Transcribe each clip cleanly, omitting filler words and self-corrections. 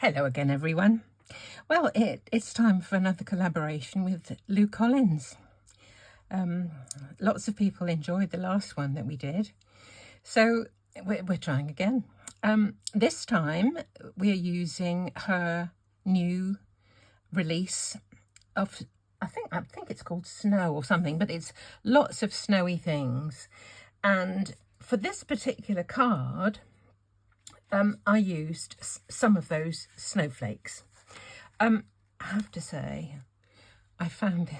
Hello again, everyone. Well, it's time for another collaboration with Lou Collins. Lots of people enjoyed the last one that we did, so we're trying again. This time we're using her new release of, I think it's called Snow or something, but it's lots of snowy things. And for this particular card, I used some of those snowflakes. I have to say, I found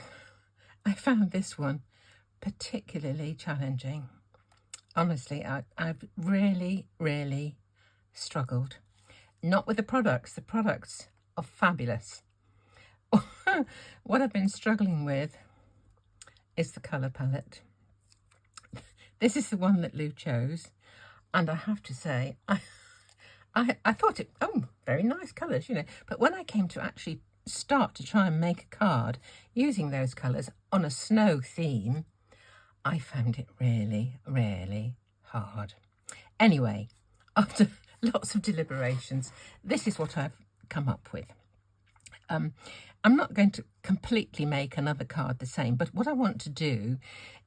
this one particularly challenging. Honestly, I've really struggled. Not with the products. The products are fabulous. What I've been struggling with is the colour palette. This is the one that Lou chose, and I have to say, I thought it, oh, very nice colours, you know, but when I came to actually start to try and make a card using those colours on a snow theme, I found it really hard. Anyway, after lots of deliberations, this is what I've come up with. I'm not going to completely make another card the same, but what I want to do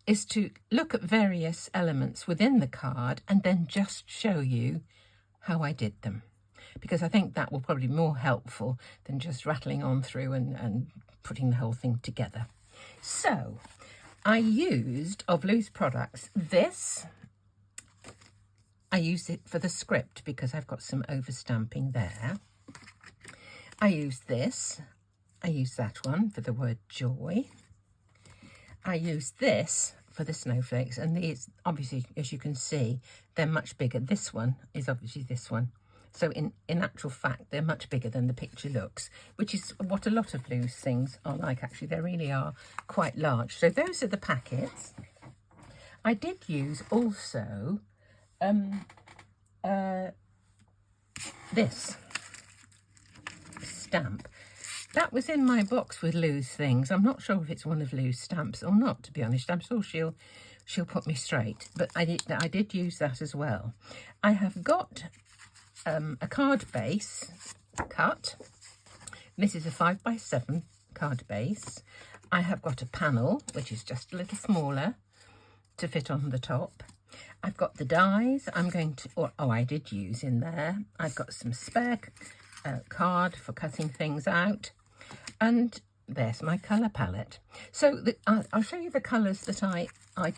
is to look at various elements within the card and then just show you how I did them, because I think that will probably be more helpful than just rattling on through and putting the whole thing together. So I used, of Lou's products, this. I used it for the script because I've got some overstamping there. I used this. I used that one for the word joy. I used this for the snowflakes, and these, obviously, as you can see, they're much bigger. This one is obviously this one. So in actual fact, they're much bigger than the picture looks, which is what a lot of Lou's things are like, actually. They really are quite large. So those are the packets. I did use also this stamp. That was in my box with Lou's things. I'm not sure if it's one of Lou's stamps or not, to be honest. I'm sure she'll put me straight. But I did use that as well. I have got a card base cut. This is a 5x7 card base. I have got a panel, which is just a little smaller to fit on the top. I've got the dies I'm going to, I did use in there. I've got some spare card for cutting things out. And there's my colour palette. So I'll show you the colours that I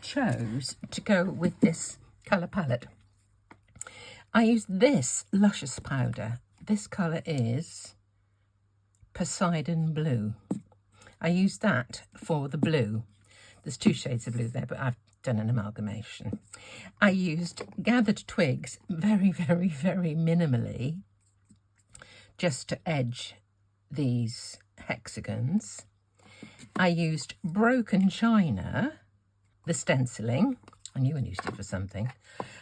chose to go with this colour palette. I used this Luscious powder. This colour is Poseidon Blue. I used that for the blue. There's two shades of blue there, but I've done an amalgamation. I used gathered twigs very minimally, just to edge these hexagons. I used broken china, the stenciling. I knew I used it for something.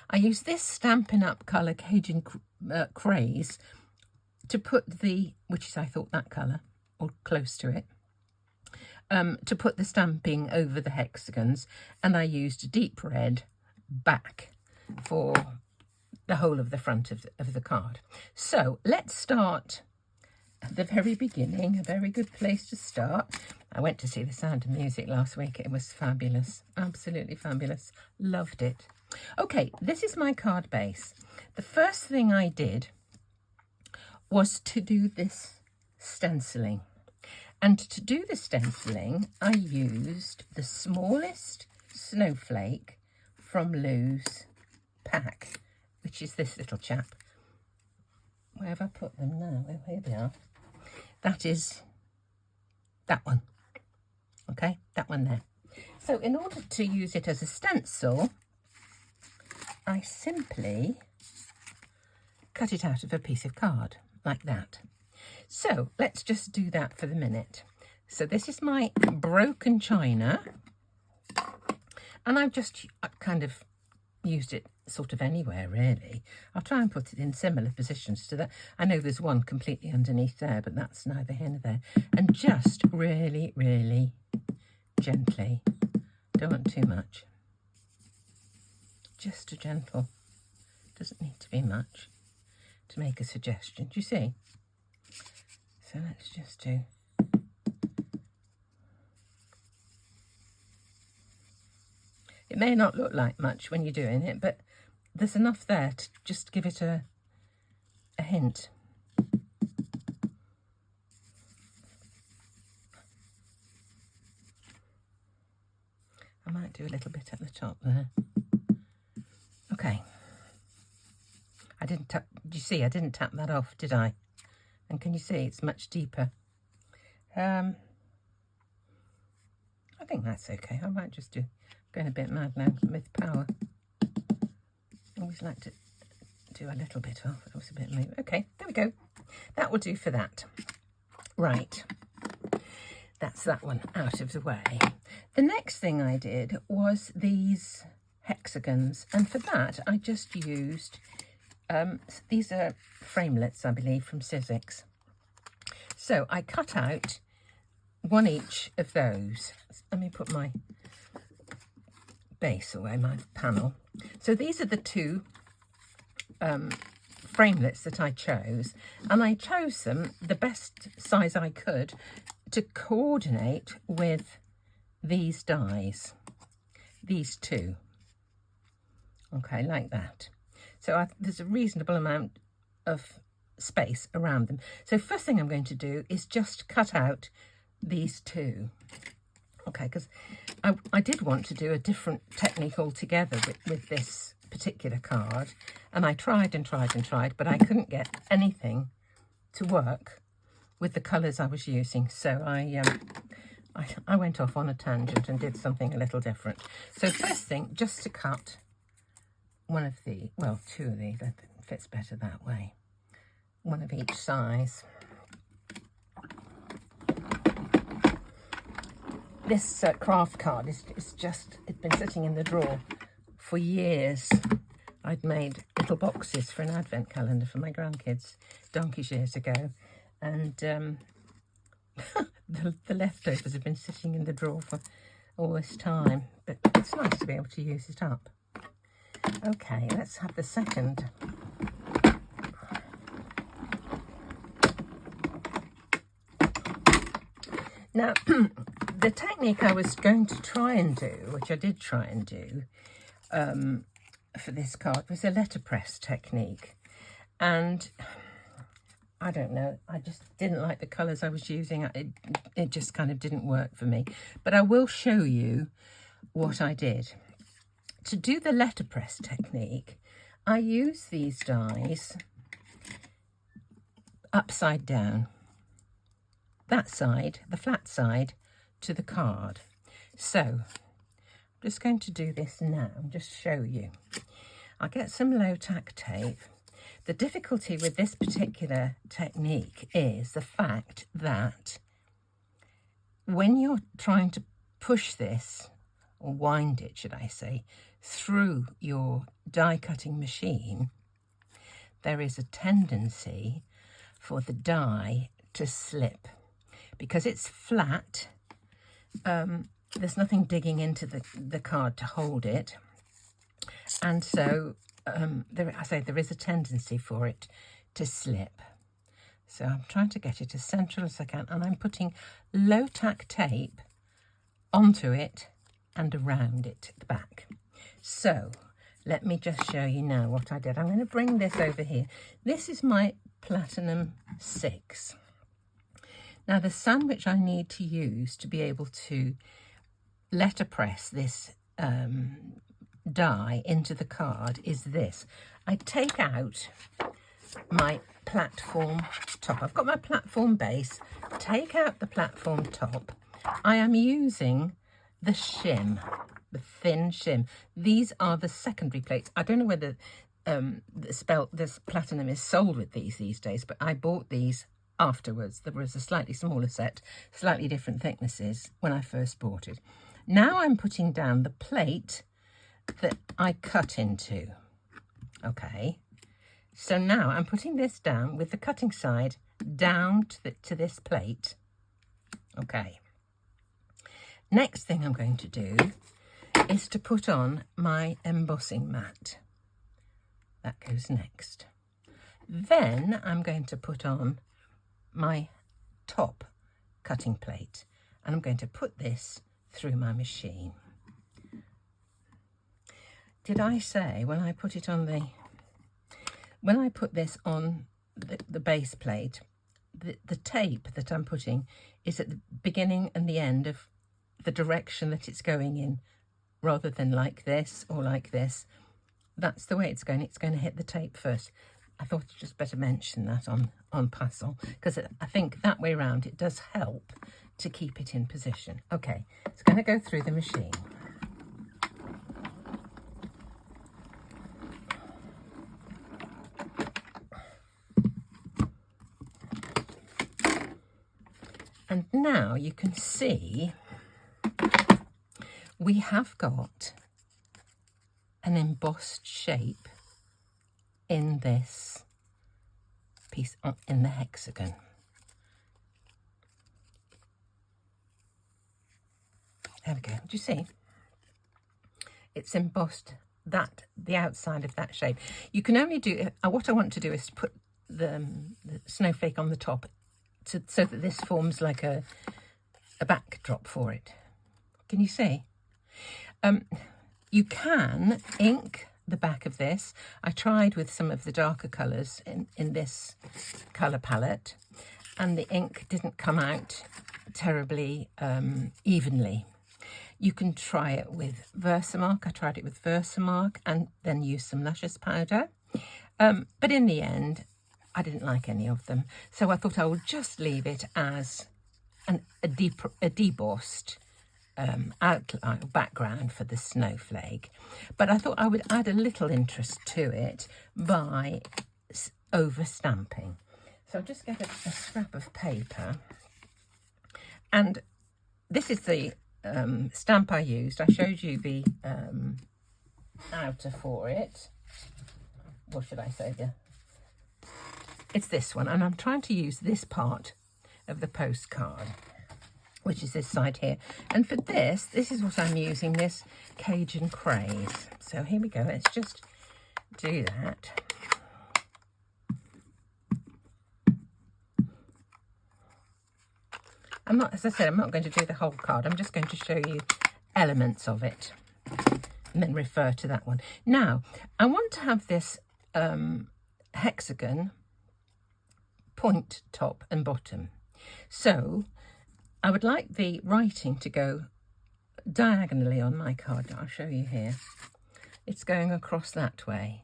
I used this Stampin' Up colour Cajun Craze to put the, which is I thought that colour, or close to it, to put the stamping over the hexagons. And I used deep red back for the whole of the front of the card. So let's start at the very beginning. A very good place to start. I went to see The Sound of Music last week. It was fabulous, absolutely fabulous. Loved it. Okay, this is my card base. The first thing I did was to do this stenciling. And to do the stenciling, I used the smallest snowflake from Lou's pack, which is this little chap. Where have I put them now? Oh, here they are. That is that one. Okay, that one there. So in order to use it as a stencil, I simply cut it out of a piece of card like that. So let's just do that for the minute. So this is my broken china, and I've just kind of used it sort of anywhere, really. I'll try and put it in similar positions to that. I know there's one completely underneath there, but that's neither here nor there. And just really gently, don't want too much, just a gentle, doesn't need to be much to make a suggestion. Do you see? so let's just do... It may not look like much when you're doing it, but there's enough there to just give it a hint. I might do a little bit at the top there. Okay. I didn't tap, you see, I didn't tap that off, did I? And can you see it's much deeper? I think that's okay. I might just do, going a bit mad now with power. I always like to do a little bit off. It was a bit moved. Okay, there we go. That will do for that. Right. That's that one out of the way. The next thing I did was these hexagons, and for that I just used these are Framelits, I believe, from Sizzix. So I cut out one each of those. Let me put my base away, my panel. So these are the two Framelits that I chose, and I chose them the best size I could to coordinate with these dies, these two. Okay, like that. So there's a reasonable amount of space around them. So first thing I'm going to do is just cut out these two. Okay, because I did want to do a different technique altogether with this particular card, and I tried and tried and tried, but I couldn't get anything to work with the colours I was using. So I went off on a tangent and did something a little different. So first thing, just to cut one of the, well, two of these, that fits better that way. One of each size. This craft card is just, it's been sitting in the drawer for years. I'd made little boxes for an advent calendar for my grandkids donkeys years ago, and the leftovers have been sitting in the drawer for all this time, but it's nice to be able to use it up. Okay, let's have the second. Now, the technique I was going to try and do, which I did try and do for this card, was a letterpress technique. And I don't know, I just didn't like the colours I was using. It just kind of didn't work for me. But I will show you what I did. To do the letterpress technique, I use these dies upside down. That side, the flat side, to the card. So I'm just going to do this now and just show you. I'll get some low tack tape. The difficulty with this particular technique is the fact that when you're trying to push this, or wind it, should I say, through your die cutting machine, there is a tendency for the die to slip. Because it's flat, there's nothing digging into the card to hold it. And so, there is a tendency for it to slip. So I'm trying to get it as central as I can, and I'm putting low tack tape onto it and around it at the back. So let me just show you now what I did. I'm going to bring this over here. This is my Platinum 6. Now the sandwich I need to use to be able to letterpress this die into the card is this. I take out my platform top. I've got my platform base. Take out the platform top. I am using the shim, the thin shim. These are the secondary plates. I don't know whether this Platinum is sold with these days, but I bought these afterwards. There was a slightly smaller set, slightly different thicknesses when I first bought it. Now I'm putting down the plate that I cut into. Okay, so now I'm putting this down with the cutting side down to this plate. Okay, next thing I'm going to do is to put on my embossing mat. That goes next. Then I'm going to put on my top cutting plate, and I'm going to put this through my machine. Did I say when I put it on when I put this on the base plate, the tape that I'm putting is at the beginning and the end of the direction that it's going in, rather than like this or like this. That's the way it's going. It's going to hit the tape first. I thought I'd just better mention that on Postal, because I think that way around it does help to keep it in position. Okay, it's going to go through the machine. And now you can see we have got an embossed shape in this piece, in the hexagon. There we go. Do you see? It's embossed the outside of that shape. You can only do, what I want to do is to put the snowflake on the top so that this forms like a backdrop for it. Can you see? You can ink the back of this. I tried with some of the darker colours in this colour palette, and the ink didn't come out terribly evenly. You can try it with Versamark. I tried it with Versamark and then used some luscious powder. But in the end, I didn't like any of them. So I thought I would just leave it as a debossed outline or background for the snowflake. But I thought I would add a little interest to it by over stamping. So I'll just get a scrap of paper, and this is the stamp I used. I showed you the outer for it. What should I say there? It's this one, and I'm trying to use this part of the postcard, which is this side here. And for this is what I'm using, this Cajun Craze. So here we go, let's just do that. As I said, I'm not going to do the whole card. I'm just going to show you elements of it and then refer to that one. Now, I want to have this hexagon point top and bottom. So I would like the writing to go diagonally on my card. I'll show you here. It's going across that way.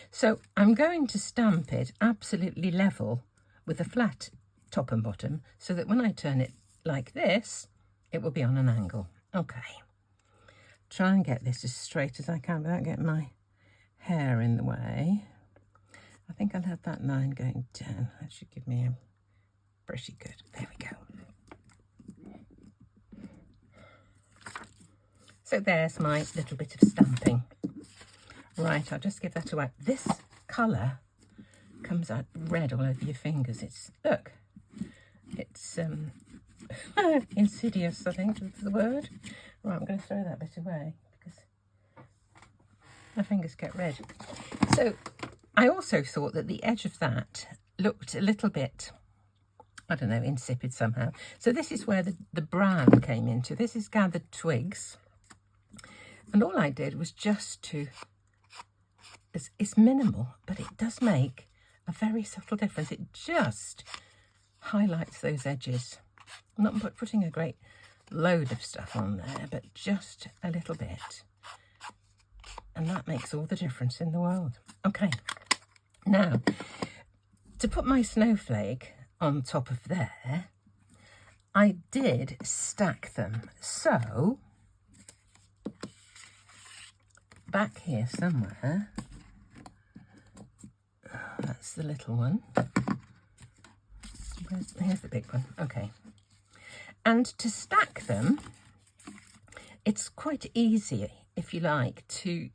So I'm going to stamp it absolutely level with a flat top and bottom, so that when I turn it like this, it will be on an angle. Okay. Try and get this as straight as I can without getting my hair in the way. I think I'll have that line going down. That should give me a pretty good. There we go. So there's my little bit of stamping. Right, I'll just give that away. This colour comes out red all over your fingers. Look, it's insidious, I think is the word. Right, I'm going to throw that bit away because my fingers get red. So I also thought that the edge of that looked a little bit, I don't know, insipid somehow. So this is where the brown came into. This is gathered twigs. And all I did was just to, it's minimal, but it does make a very subtle difference. It just highlights those edges. I'm not putting a great load of stuff on there, but just a little bit. And that makes all the difference in the world. Okay, now, to put my snowflake on top of there, I did stack them. So, back here somewhere, that's the little one. Here's the big one. Okay. And to stack them, it's quite easy, if you like, to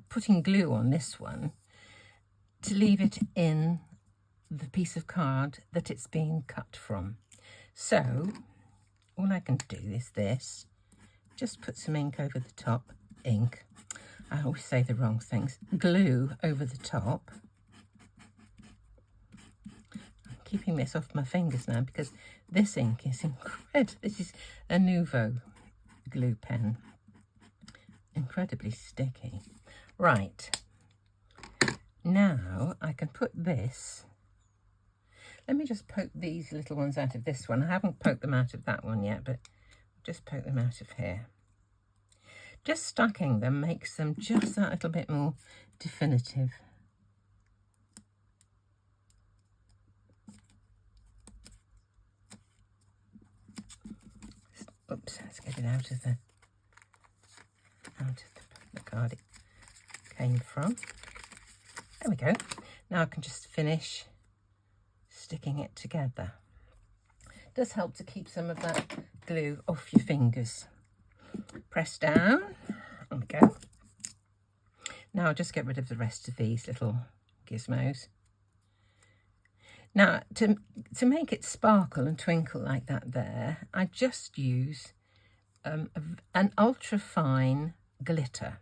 putting glue on this one, to leave it in the piece of card that it's being cut from. So all I can do is this, just put some ink over the top, I always say the wrong things, glue over the top. keeping this off my fingers now because this ink is incredible. This is a Nuvo glue pen. Incredibly sticky. Right. Now I can put this. Let me just poke these little ones out of this one. I haven't poked them out of that one yet, but just poke them out of here. Just stacking them makes them just that little bit more definitive. Oops, let's get it out of the card it came from. There we go. Now I can just finish sticking it together. It does help to keep some of that glue off your fingers. Press down. There we go. Now I'll just get rid of the rest of these little gizmos. Now, to make it sparkle and twinkle like that there, I just use an ultra fine glitter.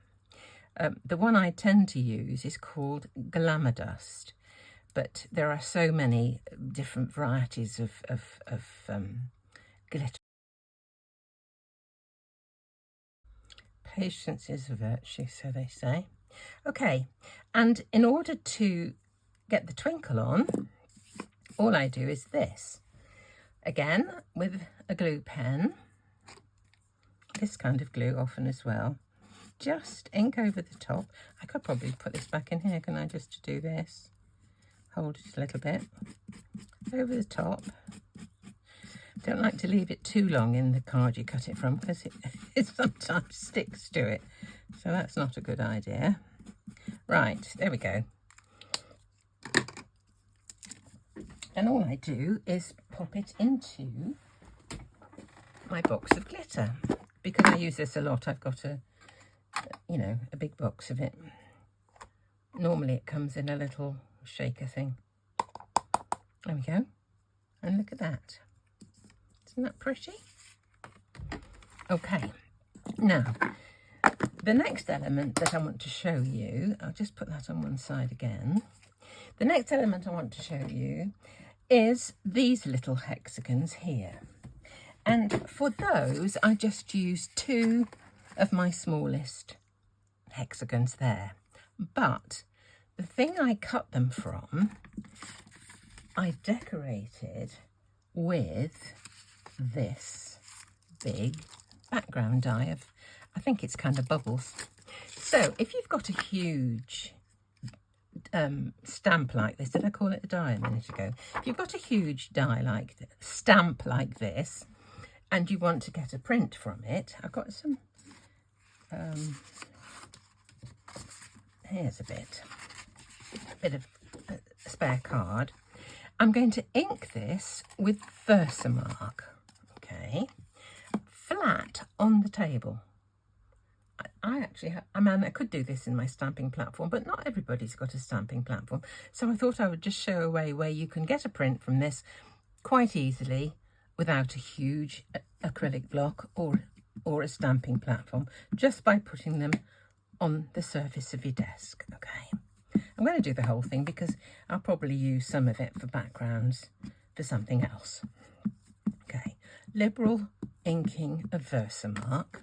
The one I tend to use is called Glamour Dust, but there are so many different varieties of glitter. Patience is a virtue, so they say. Okay, and in order to get the twinkle on, all I do is this. Again, with a glue pen, this kind of glue often as well. Just ink over the top. I could probably put this back in here, can I, just to do this? Hold it a little bit. Over the top. Don't like to leave it too long in the card you cut it from because it sometimes sticks to it. So that's not a good idea. Right, there we go. And all I do is pop it into my box of glitter. Because I use this a lot, I've got a big box of it. Normally it comes in a little shaker thing. There we go. And look at that. Isn't that pretty? Okay. Now, the next element that I want to show you, I'll just put that on one side again. The next element I want to show you is these little hexagons here. And for those, I just use 2 of my smallest hexagons there. But the thing I cut them from, I decorated with this big background die of, I think it's kind of bubbles. So if you've got a huge stamp like this, did I call it a die a minute ago? If you've got a huge die like this, stamp like this, and you want to get a print from it, I've got some, here's a bit of spare card. I'm going to ink this with Versamark, okay, flat on the table. I actually have, I could do this in my stamping platform, but not everybody's got a stamping platform. So I thought I would just show a way where you can get a print from this quite easily without a huge acrylic block or a stamping platform, just by putting them on the surface of your desk, okay. I'm going to do the whole thing because I'll probably use some of it for backgrounds for something else. Okay, liberal inking of Versamark.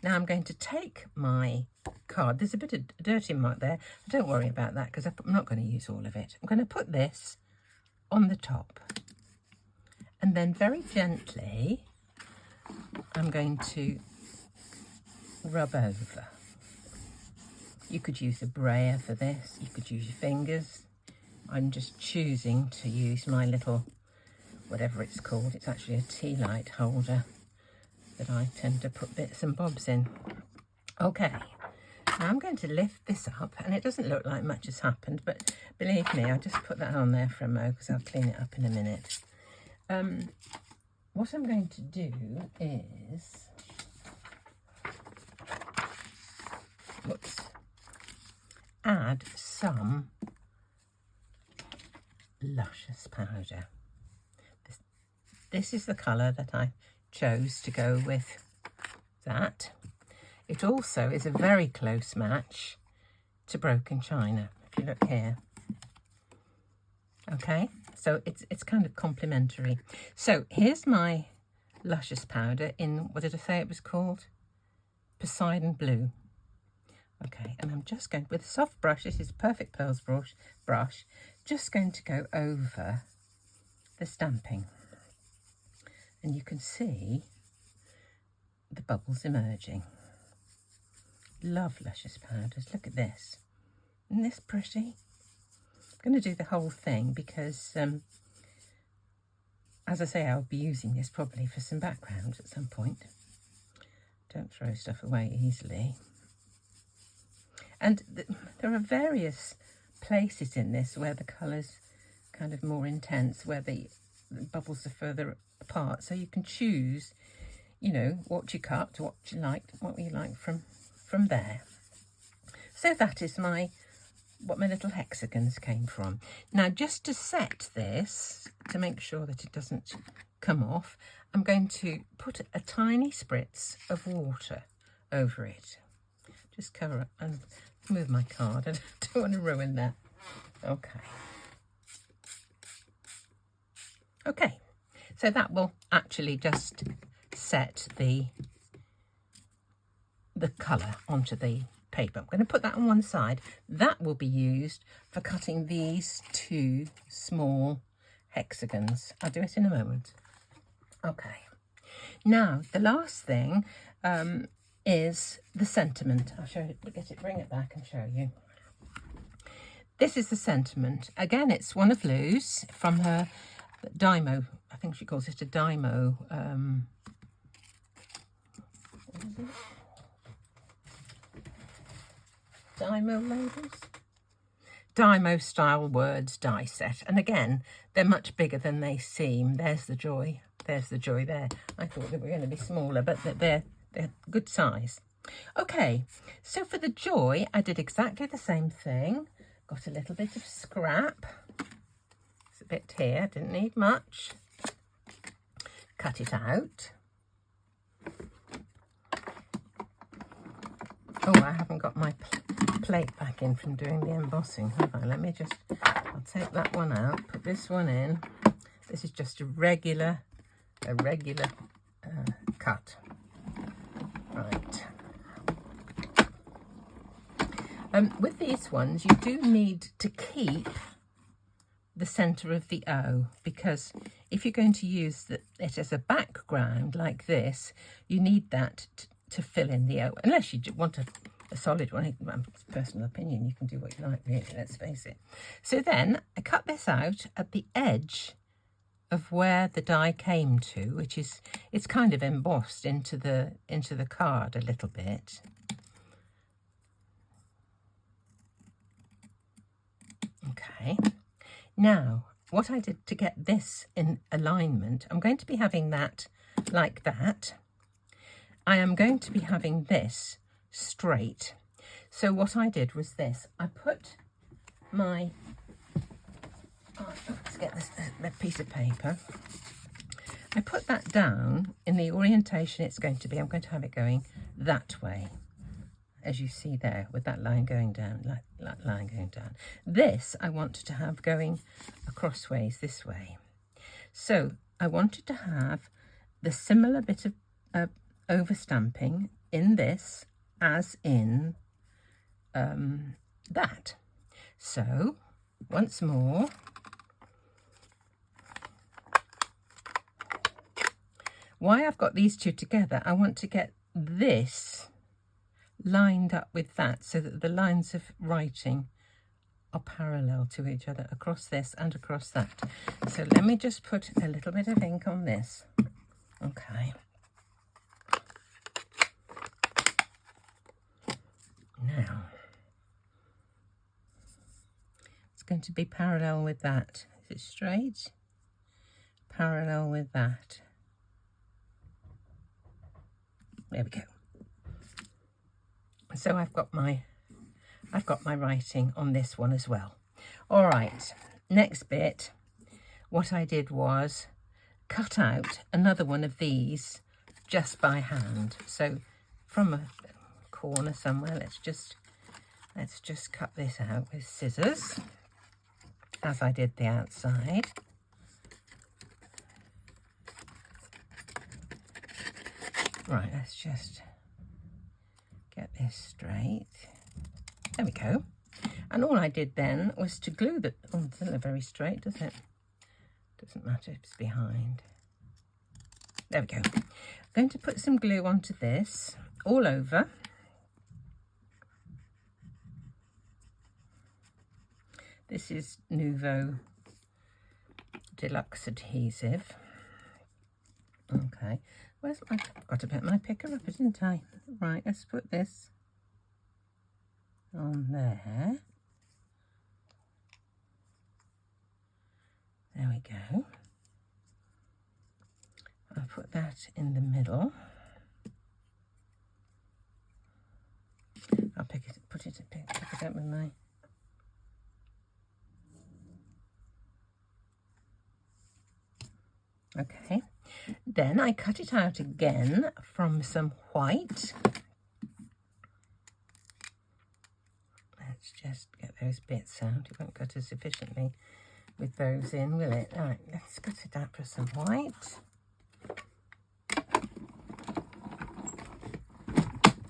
Now I'm going to take my card. There's a bit of dirty mark there. Don't worry about that because I'm not going to use all of it. I'm going to put this on the top. And then very gently, I'm going to rub over. You could use a brayer for this. You could use your fingers. I'm just choosing to use my little, whatever it's called. It's actually a tea light holder that I tend to put bits and bobs in. Okay, now I'm going to lift this up, and it doesn't look like much has happened, but believe me, I'll just put that on there for a mo because I'll clean it up in a minute. What I'm going to do is, add some luscious powder. This is the colour that I chose to go with that. It also is a very close match to Broken China, if you look here. Okay, So it's kind of complementary. So here's my luscious powder in, what did I say it was called? Poseidon Blue. Okay, and I'm just going, with a soft brush, this is a Perfect Pearls brush, just going to go over the stamping. And you can see the bubbles emerging. Love luscious powders. Look at this. Isn't this pretty? I'm going to do the whole thing because, as I say, I'll be using this probably for some backgrounds at some point. Don't throw stuff away easily. And there are various places in this where the colour's kind of more intense, where the bubbles are further apart. So you can choose, you know, what you cut, what you like from there. So that is what my little hexagons came from. Now, just to set this, to make sure that it doesn't come off, I'm going to put a tiny spritz of water over it. Just cover it and move my card. I don't want to ruin that. Okay. Okay, so that will actually just set the colour onto the paper. I'm going to put that on one side. That will be used for cutting these two small hexagons. I'll do it in a moment. Okay. Now, the last thing is the sentiment. I'll show you, bring it back and show you. This is the sentiment. Again, it's one of Lou's from her Dymo. I think she calls it a Dymo. What is it? Dymo labels? Dymo style words die set. And again, they're much bigger than they seem. There's the joy. There's the joy there. I thought they were going to be smaller, but they're good size. Okay, so for the joy, I did exactly the same thing. Got a little bit of scrap. It's a bit here, didn't need much. Cut it out. Oh, I haven't got my plate back in from doing the embossing, have I? Let me just, I'll take that one out, put this one in. This is just a regular cut. Right. With these ones, you do need to keep the centre of the O, because if you're going to use it as a background like this, you need that to fill in the O. Unless you want a solid one, personal opinion, you can do what you like, really, let's face it. So then I cut this out at the edge of where the die came to, which is, it's kind of embossed into the card a little bit. Okay, now what I did to get this in alignment, I'm going to be having that like that. I am going to be having this straight. So what I did was this. I put my, let's get this piece of paper. I put that down in the orientation it's going to be. I'm going to have it going that way, as you see there, with that line going down, that line going down. This I wanted to have going acrossways this way. So I wanted to have the similar bit of overstamping in this as in that. So once more, why I've got these two together, I want to get this lined up with that so that the lines of writing are parallel to each other across this and across that. So let me just put a little bit of ink on this. Okay. Now, it's going to be parallel with that. Is it straight? Parallel with that. There we go. So I've got my writing on this one as well. All right, next bit, what I did was cut out another one of these just by hand. So from a corner somewhere, let's just cut this out with scissors, as I did the outside. Right, let's just get this straight. There we go. And all I did then was to glue the... Oh, it doesn't look very straight, does it? Doesn't matter if it's behind. There we go. I'm going to put some glue onto this all over. This is Nuvo Deluxe Adhesive. Okay. Where's my... I've got to put my picker up, didn't I? Right, let's put this on there. There we go. I'll put that in the middle. I'll pick it, pick it up with my... Okay, then I cut it out again from some white. Let's just get those bits out. It won't cut as efficiently with those in, will it? All right, let's cut it out for some white.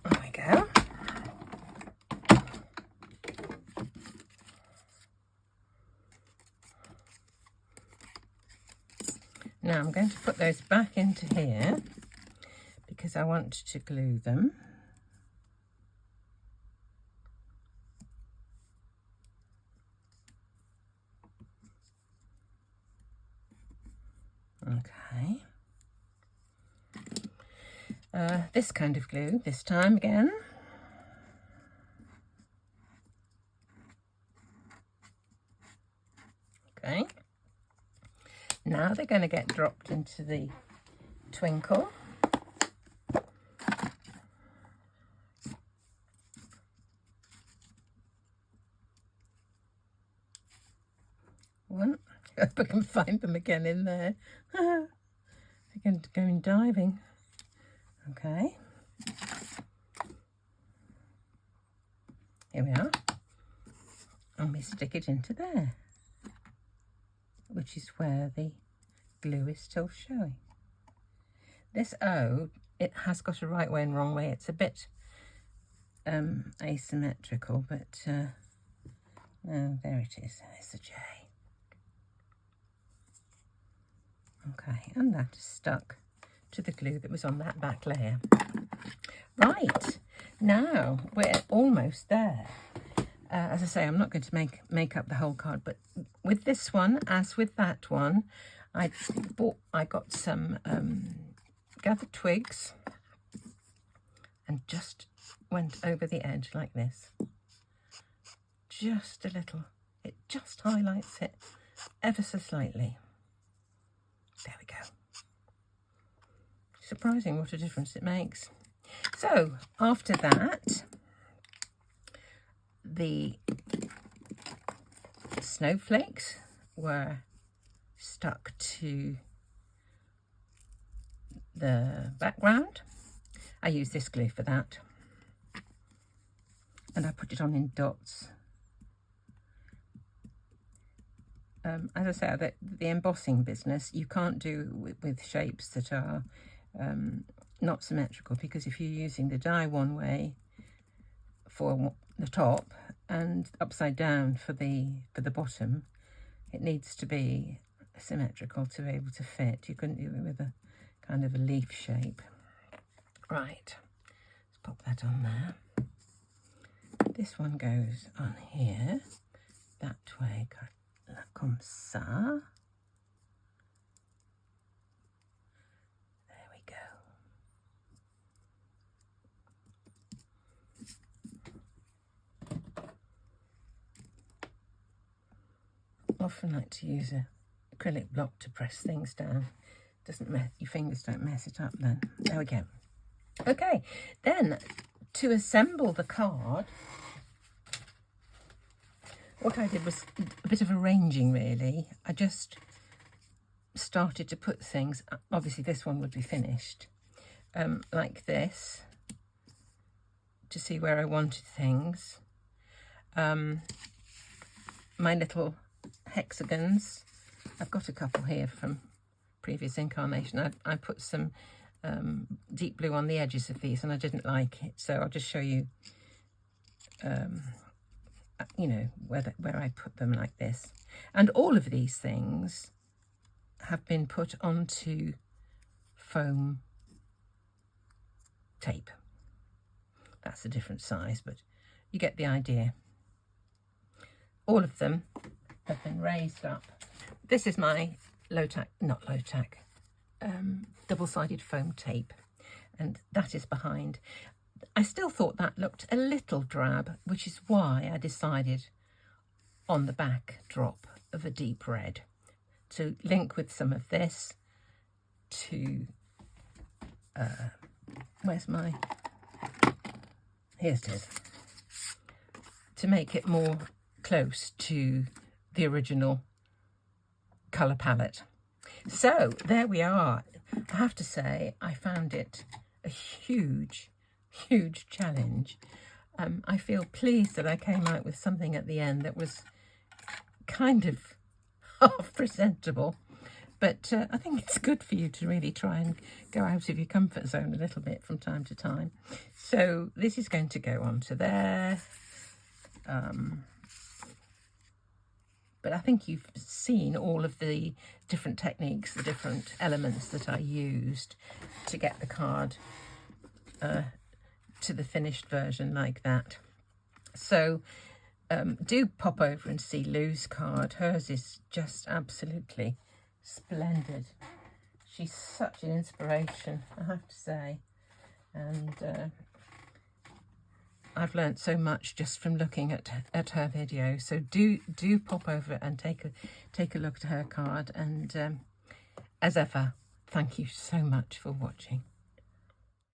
There we go. Now I'm going to put those back into here because I want to glue them. Okay. This kind of glue this time again. Okay. Now they're going to get dropped into the twinkle. One. I hope I can find them again in there. They're going to go in diving. Okay. Here we are. And we stick it into there, which is where the glue is still showing. This O, it has got a right way and wrong way. It's a bit asymmetrical, but no, there it is. It's a J. Okay, and that is stuck to the glue that was on that back layer. Right, now we're almost there. As I say, I'm not going to make up the whole card, but with this one, as with that one, I got some gathered twigs and just went over the edge like this. Just a little. It just highlights it ever so slightly. There we go. Surprising what a difference it makes. So after that, the snowflakes were stuck to the background. I use this glue for that, and I put it on in dots. As I say, the embossing business you can't do with shapes that are not symmetrical, because if you're using the die one way for the top and upside down for the bottom, it needs to be symmetrical to be able to fit. You couldn't do it with a kind of a leaf shape. Right, let's pop that on there. This one goes on here, that way, comme ça. There we go. I often like to use a acrylic block to press things down. Doesn't mess, your fingers don't mess it up then. There we go. Okay, then to assemble the card, what I did was a bit of arranging, really. I just started to put things, obviously this one would be finished, like this, to see where I wanted things. My little hexagons, I've got a couple here from previous incarnation. I put some deep blue on the edges of these, and I didn't like it, so I'll just show you, you know, where I put them like this. And all of these things have been put onto foam tape. That's a different size, but you get the idea. All of them have been raised up. This is my double-sided foam tape, and that is behind. I still thought that looked a little drab, which is why I decided on the back drop of a deep red to link with some of this to, here's it is, to make it more close to the original colour palette. So there we are. I have to say, I found it a huge challenge. I feel pleased that I came out with something at the end that was kind of half presentable, but I think it's good for you to really try and go out of your comfort zone a little bit from time to time. So this is going to go onto there. But I think you've seen all of the different techniques, the different elements that I used to get the card to the finished version like that. So do pop over and see Lou's card. Hers is just absolutely splendid. She's such an inspiration, I have to say. And I've learnt so much just from looking at her video. So do pop over and take a look at her card. And as ever, thank you so much for watching.